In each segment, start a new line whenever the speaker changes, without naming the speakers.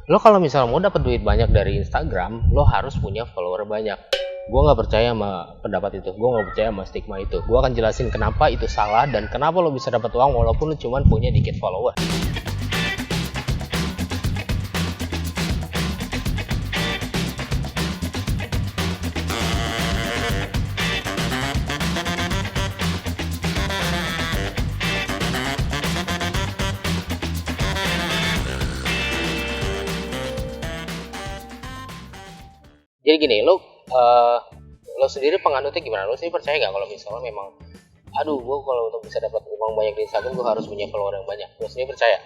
Lo kalau misalnya mau dapat duit banyak dari Instagram, lo harus punya follower banyak. Gue nggak percaya sama pendapat itu, gue nggak percaya sama stigma itu. Gue akan jelasin kenapa itu salah dan kenapa lo bisa dapat uang walaupun lo cuma punya dikit follower. Jadi gini, lo sendiri penganutnya gimana? Lo sendiri percaya gak kalau misalnya memang, aduh, gue kalau untuk bisa dapat uang banyak di Instagram gue harus punya follower yang banyak? Lo sendiri percaya?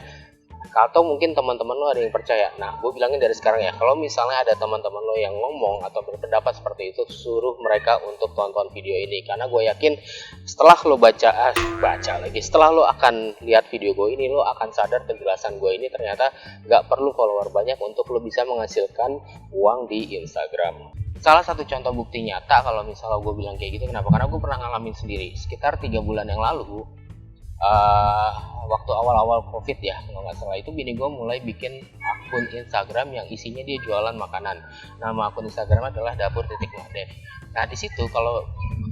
Atau mungkin teman-teman lo ada yang percaya? Nah, gue bilangin dari sekarang ya, kalau misalnya ada teman-teman lo yang ngomong atau berpendapat seperti itu, suruh mereka untuk tonton video ini, karena gue yakin setelah lo setelah lo akan lihat video gue ini, lo akan sadar penjelasan gue ini ternyata gak perlu follower banyak untuk lo bisa menghasilkan uang di Instagram. Salah satu contoh bukti nyata kalau misalnya gue bilang kayak gitu, kenapa? Karena gue pernah ngalamin sendiri. Sekitar 3 bulan yang lalu, waktu awal-awal covid ya, kalau nggak salah, itu bini gue mulai bikin akun Instagram yang isinya dia jualan makanan. Nama akun Instagram adalah dapur.madev. Nah di situ kalau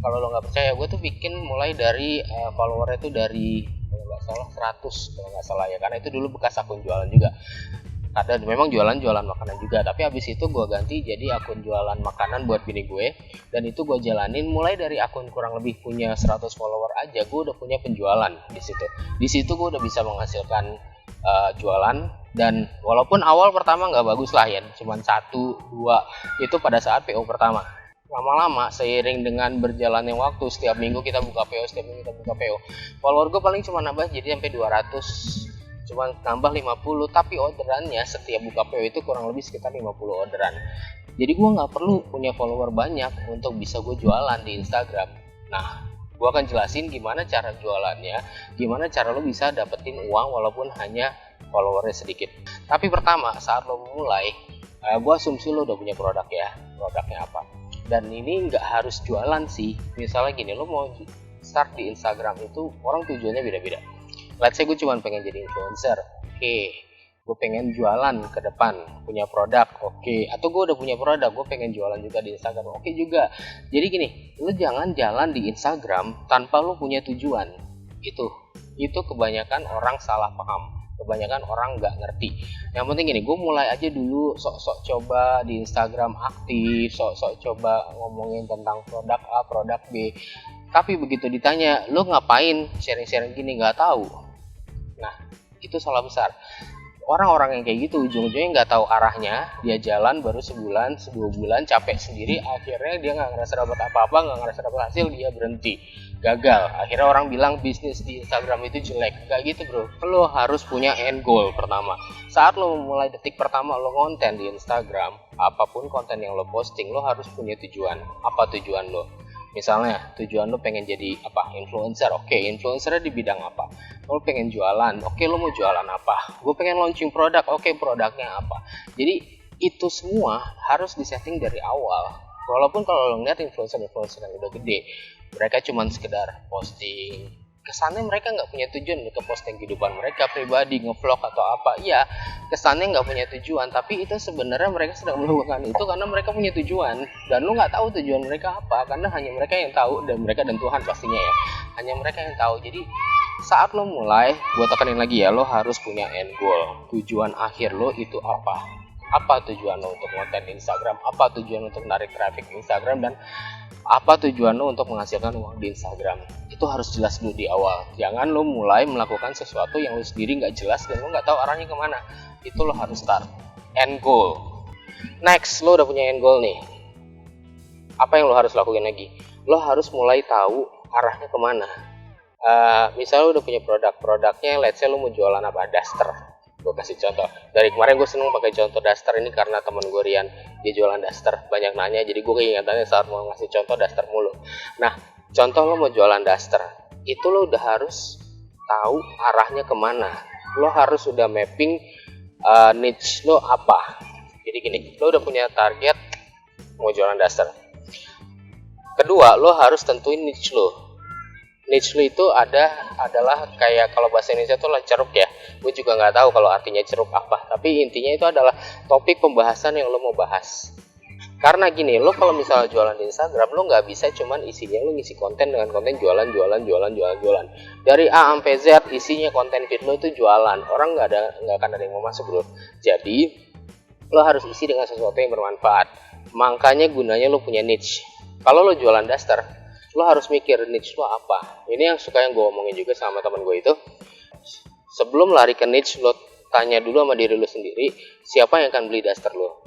lo nggak percaya, gue tuh bikin mulai dari followernya tuh dari kalau nggak salah 100 kalau nggak salah ya, karena itu dulu bekas akun jualan juga. Ada memang jualan makanan juga, tapi habis itu gue ganti jadi akun jualan makanan buat bini gue, dan itu gue jalanin mulai dari akun kurang lebih punya 100 follower aja, gue udah punya penjualan di situ gue udah bisa menghasilkan jualan. Dan walaupun awal pertama nggak bagus lah ya, cuman 1-2 itu pada saat PO pertama. Lama-lama seiring dengan berjalannya waktu, setiap minggu kita buka PO, follower gue paling cuma nambah jadi sampai 200, cuma nambah 50, tapi orderannya setiap buka PO itu kurang lebih sekitar 50 orderan. Jadi gue nggak perlu punya follower banyak untuk bisa gue jualan di Instagram. Nah, gue akan jelasin gimana cara jualannya, gimana cara lo bisa dapetin uang walaupun hanya followernya sedikit. Tapi pertama, saat lo mulai, gue asumsi lo udah punya produk ya. Produknya apa? Dan ini nggak harus jualan sih. Misalnya gini, lo mau start di Instagram itu orang tujuannya beda-beda. Let's say gue cuma pengen jadi influencer, oke. Gue pengen jualan ke depan, punya produk, oke. Atau gue udah punya produk, gue pengen jualan juga di Instagram, oke juga. Jadi gini, lo jangan jalan di Instagram tanpa lo punya tujuan. Itu kebanyakan orang salah paham, kebanyakan orang nggak ngerti. Yang penting gini, gue mulai aja dulu sok-sok coba di Instagram aktif, sok-sok coba ngomongin tentang produk A, produk B. Tapi begitu ditanya, lo ngapain sharing-sharing gini, nggak tahu. Nah, itu salah besar. Orang-orang yang kayak gitu ujung-ujungnya nggak tahu arahnya, dia jalan baru sebulan, 2 bulan, capek sendiri, akhirnya dia nggak ngerasa dapat apa-apa, nggak ngerasa dapat hasil, dia berhenti, gagal. Akhirnya orang bilang bisnis di Instagram itu jelek. Nggak gitu bro, lo harus punya end goal pertama. Saat lo mulai detik pertama lo konten di Instagram, apapun konten yang lo posting, lo harus punya tujuan. Apa tujuan lo? Misalnya tujuan lo pengen jadi apa? Influencer. Oke, influencernya di bidang apa? Lo pengen jualan. Oke, lo mau jualan apa? Gue pengen launching produk. Oke, produknya apa? Jadi itu semua harus disetting dari awal. Walaupun kalau lo ngeliat influencer yang udah gede, mereka cuma sekedar posting, kesannya mereka nggak punya tujuan untuk posting kehidupan mereka pribadi, ngevlog atau apa. Iya, kesannya nggak punya tujuan, tapi itu sebenarnya mereka sedang melakukan itu karena mereka punya tujuan, dan lu nggak tahu tujuan mereka apa, karena hanya mereka yang tahu, dan mereka dan Tuhan pastinya ya, hanya mereka yang tahu. Jadi saat lo mulai, gue tekanin lagi ya, lo harus punya end goal, tujuan akhir lo itu apa tujuan lo untuk konten Instagram, apa tujuan untuk narik traffic Instagram, dan apa tujuan lo untuk menghasilkan uang di Instagram. Itu harus jelas dulu di awal. Jangan lo mulai melakukan sesuatu yang lo sendiri nggak jelas dan lo nggak tahu arahnya kemana. Itu lo harus start end goal. Next, lo udah punya end goal nih, apa yang lo harus lakukan lagi? Lo harus mulai tahu arahnya kemana. Misalnya lo udah punya produknya, let's say lo mau jualan apa? Daster. Gue kasih contoh, dari kemarin gue seneng pakai contoh daster ini karena temen gue Rian, dia jualan daster, banyak nanya, jadi gue keingetannya saat mau ngasih contoh daster mulu. Nah, contoh lo mau jualan daster, itu lo udah harus tahu arahnya kemana. Lo harus udah mapping niche lo apa. Jadi gini, lo udah punya target mau jualan daster. Kedua, lo harus tentuin niche lo. Niche lu itu adalah kayak kalau bahasa Indonesia itu lah ceruk ya. Gue juga nggak tahu kalau artinya ceruk apa, tapi intinya itu adalah topik pembahasan yang lo mau bahas. Karena gini, lo kalau misalnya jualan di Instagram, lo nggak bisa cuman isinya lo ngisi konten dengan konten jualan. Dari A sampai Z isinya konten feed lo itu jualan. Orang nggak akan ada yang mau masuk, bro. Jadi lo harus isi dengan sesuatu yang bermanfaat. Makanya gunanya lo punya niche. Kalau lo jualan daster, lo harus mikir niche lo apa. Ini yang gue omongin juga sama teman gue itu. Sebelum lari ke niche, lo tanya dulu sama diri lo sendiri, siapa yang akan beli daster lo?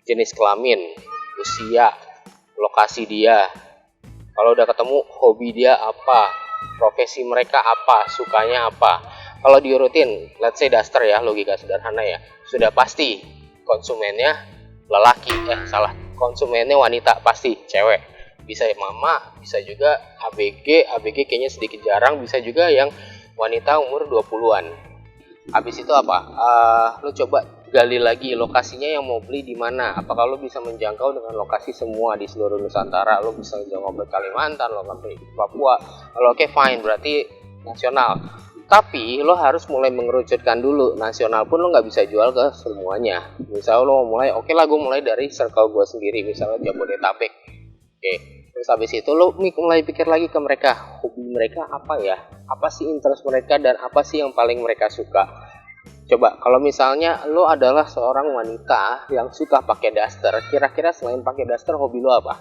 Jenis kelamin, usia, lokasi dia. Kalau udah ketemu, hobi dia apa, profesi mereka apa, sukanya apa. Kalau diurutin, let's say daster ya, logika sederhana ya, sudah pasti konsumennya lelaki, konsumennya wanita, pasti cewek. Bisa mama, bisa juga ABG kayaknya sedikit jarang, bisa juga yang wanita umur 20-an. Habis itu apa? Lo coba gali lagi lokasinya yang mau beli di mana. Apakah lo bisa menjangkau dengan lokasi semua di seluruh Nusantara? Lo bisa menjangkau ke Kalimantan, lo sampai Papua. Kalau oke, fine, berarti nasional. Tapi lo harus mulai mengerucutkan dulu. Nasional pun lo nggak bisa jual ke semuanya. Misalnya lo mulai, oke lah gue mulai dari circle gue sendiri, misalnya Jabodetabek. Oke. Terus habis itu lo mulai pikir lagi ke mereka, hobi mereka apa ya? Apa sih interest mereka dan apa sih yang paling mereka suka? Coba kalau misalnya lo adalah seorang wanita yang suka pakai daster, kira-kira selain pakai daster hobi lo apa?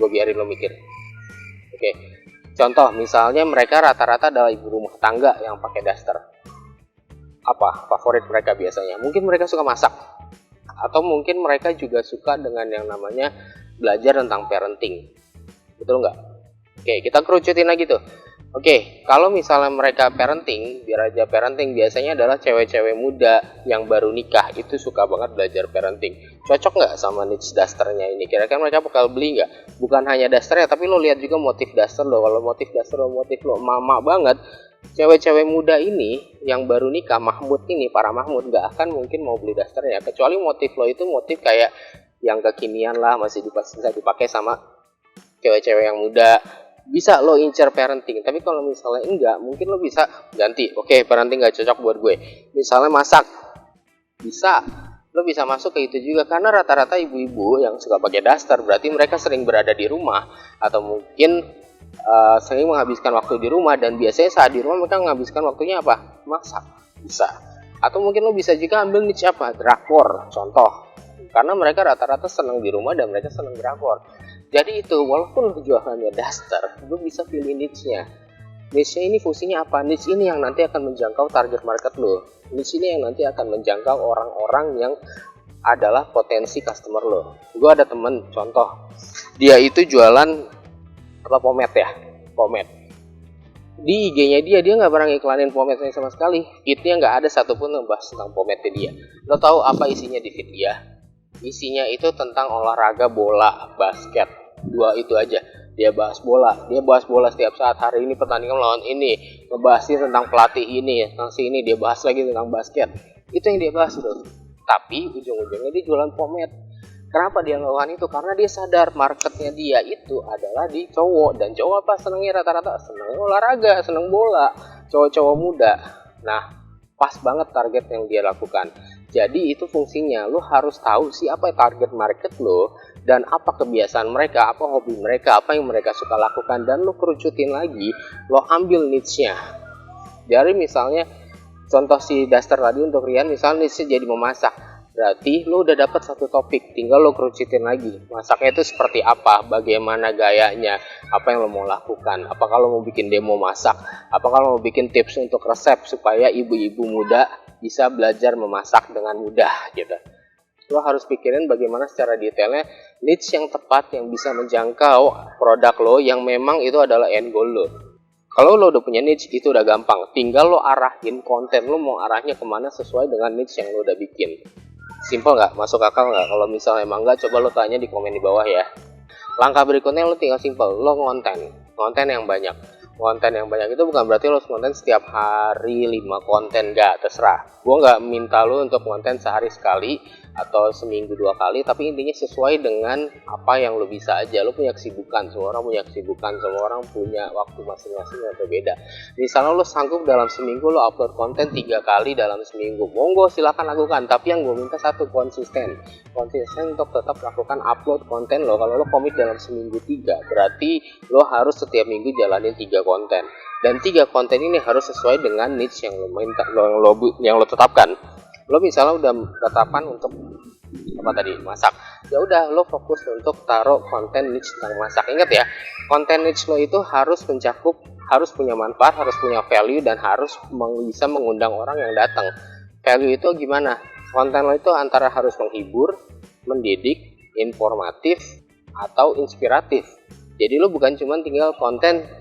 Gue biarin lo mikir. Oke. Contoh misalnya mereka rata-rata adalah ibu rumah tangga yang pakai daster. Apa favorit mereka biasanya? Mungkin mereka suka masak. Atau mungkin mereka juga suka dengan yang namanya belajar tentang parenting. Betul nggak? Oke, kita kerucutin lagi tuh. Oke, kalau misalnya mereka parenting, Diraja parenting biasanya adalah cewek-cewek muda yang baru nikah, itu suka banget belajar parenting. Cocok nggak sama niche dasternya ini? Kira-kira mereka bakal beli nggak? Bukan hanya dasternya, tapi lo lihat juga motif daster lo. Kalau motif daster lo, motif lo mama banget, cewek-cewek muda ini yang baru nikah, para Mahmud nggak akan mungkin mau beli dasternya, kecuali motif lo itu motif kayak yang kekinian lah, masih bisa dipakai sama cewek-cewek yang muda. Bisa lo incer parenting, tapi kalau misalnya enggak, mungkin lo bisa ganti. Oke, parenting nggak cocok buat gue. Misalnya masak, bisa. Lo bisa masuk ke itu juga, karena rata-rata ibu-ibu yang suka pakai daster berarti mereka sering berada di rumah atau mungkin sering menghabiskan waktu di rumah, dan biasanya saat di rumah mereka menghabiskan waktunya apa? Masak. Bisa. Atau mungkin lo bisa juga ambil niche apa? Drakor, contoh. Karena mereka rata-rata senang di rumah dan mereka senang drakor. Jadi itu, walaupun lo jualannya daster, lo bisa pilih niche-nya. Niche-nya ini fungsinya apa? Niche ini yang nanti akan menjangkau target market lo. Niche ini yang nanti akan menjangkau orang-orang yang adalah potensi customer lo. Gue ada temen, contoh, dia itu jualan pomade. Di IG-nya dia nggak pernah iklanin pomade-nya sama sekali. Feed-nya nggak ada satupun yang bahas tentang pomade-nya dia. Lo tahu apa isinya di feed dia? Isinya itu tentang olahraga bola, basket. Dua itu aja. Dia bahas bola setiap saat. Hari ini pertandingan lawan ini, ngebahasnya tentang pelatih ini, tentang sini, dia bahas lagi tentang basket. Itu yang dia bahas tuh. Tapi ujung-ujungnya dia jualan pomade. Kenapa dia melakukan itu? Karena dia sadar marketnya dia itu adalah di cowok. Dan cowok apa senangnya rata-rata? Senang olahraga, senang bola. Cowok-cowok muda. Nah, pas banget target yang dia lakukan. Jadi itu fungsinya, lo harus tahu siapa target market lo, dan apa kebiasaan mereka, apa hobi mereka, apa yang mereka suka lakukan, dan lo kerucutin lagi, lo ambil niche-nya. Dari misalnya, contoh si daster tadi untuk Rian, misalnya niche-nya jadi memasak. Berarti lo udah dapat satu topik, tinggal lo kerucutin lagi. Masaknya itu seperti apa, bagaimana gayanya, apa yang lo mau lakukan. Apakah lo mau bikin demo masak, apakah lo mau bikin tips untuk resep supaya ibu-ibu muda bisa belajar memasak dengan mudah gitu. Lo harus pikirin bagaimana secara detailnya niche yang tepat yang bisa menjangkau produk lo yang memang itu adalah end goal lo. Kalau lo udah punya niche, itu udah gampang. Tinggal lo arahin konten lo mau arahnya kemana sesuai dengan niche yang lo udah bikin. Simple nggak? Masuk akal nggak? Kalau misalnya emang nggak, coba lo tanya di komen di bawah ya. Langkah berikutnya lo tinggal simple, lo konten yang banyak. Konten yang banyak itu bukan berarti lo konten setiap hari 5 konten, nggak, terserah. Gue nggak minta lo untuk konten sehari sekali atau seminggu 2 kali, tapi intinya sesuai dengan apa yang lo bisa aja. Lo punya kesibukan, semua orang punya kesibukan, semua orang punya waktu masing-masing yang berbeda. Misalnya lo sanggup dalam seminggu lo upload konten 3 kali dalam seminggu, monggo silakan lakukan, tapi yang gue minta satu, konsisten untuk tetap lakukan upload konten lo. Kalau lo komit dalam seminggu 3, berarti lo harus setiap minggu jalanin 3 konten, dan 3 konten ini harus sesuai dengan niche yang lo minta, yang lo tetapkan. Lo misalnya udah tetapkan untuk masak, ya udah lo fokus untuk taruh konten niche tentang masak. Ingat ya, konten niche lo itu harus mencakup, harus punya manfaat, harus punya value, dan harus bisa mengundang orang yang datang. Value itu gimana? Konten lo itu antara harus menghibur, mendidik, informatif, atau inspiratif. Jadi lo bukan cuma tinggal konten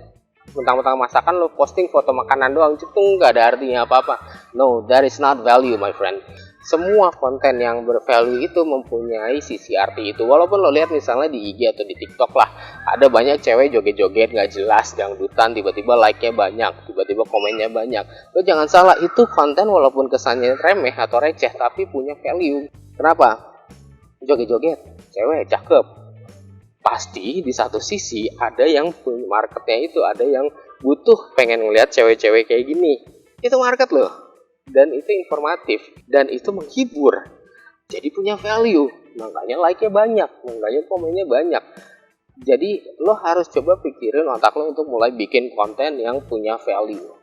tentang masakan, lo posting foto makanan doang, itu nggak ada artinya apa-apa. No, that is not value, my friend. Semua konten yang bervalue itu mempunyai sisi arti itu. Walaupun lo lihat misalnya di IG atau di TikTok lah, ada banyak cewek joget-joget nggak jelas, dangdutan, tiba-tiba like-nya banyak, tiba-tiba komennya banyak. Lo jangan salah, itu konten walaupun kesannya remeh atau receh, tapi punya value. Kenapa? Joget-joget, cewek cakep, pasti di satu sisi ada yang punya marketnya, itu ada yang butuh pengen ngeliat cewek-cewek kayak gini, itu market loh, dan itu informatif, dan itu menghibur, jadi punya value, makanya like-nya banyak, makanya komennya banyak. Jadi lo harus coba pikirin otak lo untuk mulai bikin konten yang punya value.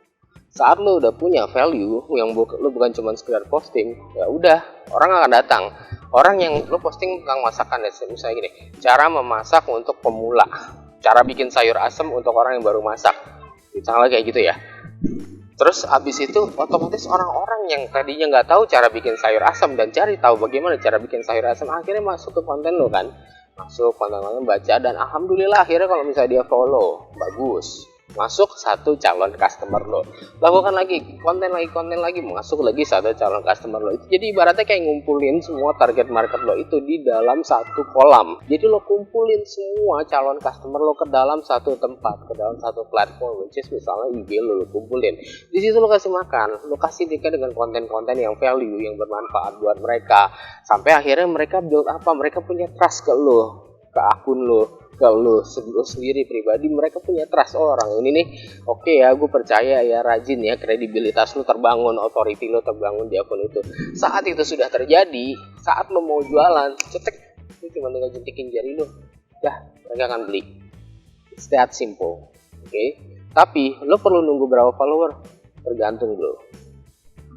Saat lo udah punya value yang lo bukan cuma sekedar posting, ya udah orang akan datang. Orang yang lo posting tentang masakan, ya misalnya gini, cara memasak untuk pemula, cara bikin sayur asem untuk orang yang baru masak, misalnya kayak gitu ya. Terus abis itu otomatis orang-orang yang tadinya nggak tahu cara bikin sayur asem dan cari tahu bagaimana cara bikin sayur asem, akhirnya masuk ke konten lo kan, masuk konten baca, dan alhamdulillah akhirnya kalau misalnya dia follow, bagus, masuk satu calon customer lo. Lakukan lagi konten lagi, masuk lagi satu calon customer lo. Itu jadi ibaratnya kayak ngumpulin semua target market lo itu di dalam satu kolam. Jadi lo kumpulin semua calon customer lo ke dalam satu tempat, ke dalam satu platform, which is misalnya IG lo kumpulin. Di situ lo kasih makan, lo kasih mereka dengan konten-konten yang value, yang bermanfaat buat mereka, sampai akhirnya mereka build apa? Mereka punya trust ke lo, ke akun lo, ke lo sendiri pribadi. Mereka punya trust, orang ini nih oke ya, gue percaya ya, rajin ya, kredibilitas lo terbangun, authority lo terbangun di akun itu. Saat itu sudah terjadi, saat lo mau jualan, cetek, itu cuma tinggal jentikin jari lo, dah mereka akan beli. It's that simple. Oke. Tapi lo perlu nunggu berapa follower? Tergantung bro,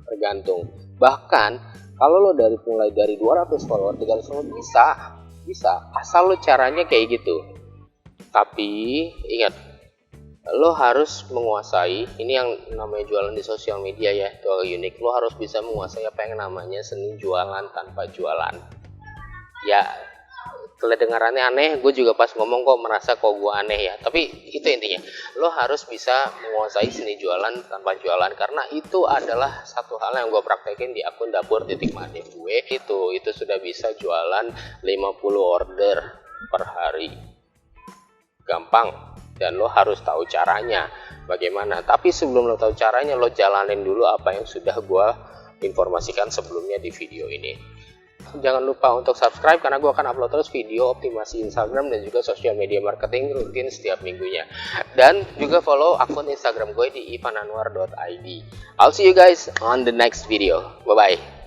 tergantung. Bahkan kalau lo mulai dari 200 follower, 300 follower, bisa asal lo caranya kayak gitu. Tapi ingat, lo harus menguasai, ini yang namanya jualan di sosial media ya, itu agak unik. Lo harus bisa menguasai apa yang namanya seni jualan tanpa jualan. Ya kedengarannya aneh, gue juga pas ngomong kok merasa kok gue aneh ya, tapi itu intinya. Lo harus bisa menguasai seni jualan tanpa jualan, karena itu adalah satu hal yang gue praktekin di akun dapur.made gue. Itu sudah bisa jualan 50 order per hari, gampang, dan lo harus tahu caranya bagaimana. Tapi sebelum lo tahu caranya, lo jalanin dulu apa yang sudah gue informasikan sebelumnya di video ini. Jangan lupa untuk subscribe, karena gue akan upload terus video optimasi Instagram dan juga social media marketing rutin setiap minggunya. Dan juga follow akun Instagram gue di ivananwar.id. I'll see you guys on the next video. Bye bye.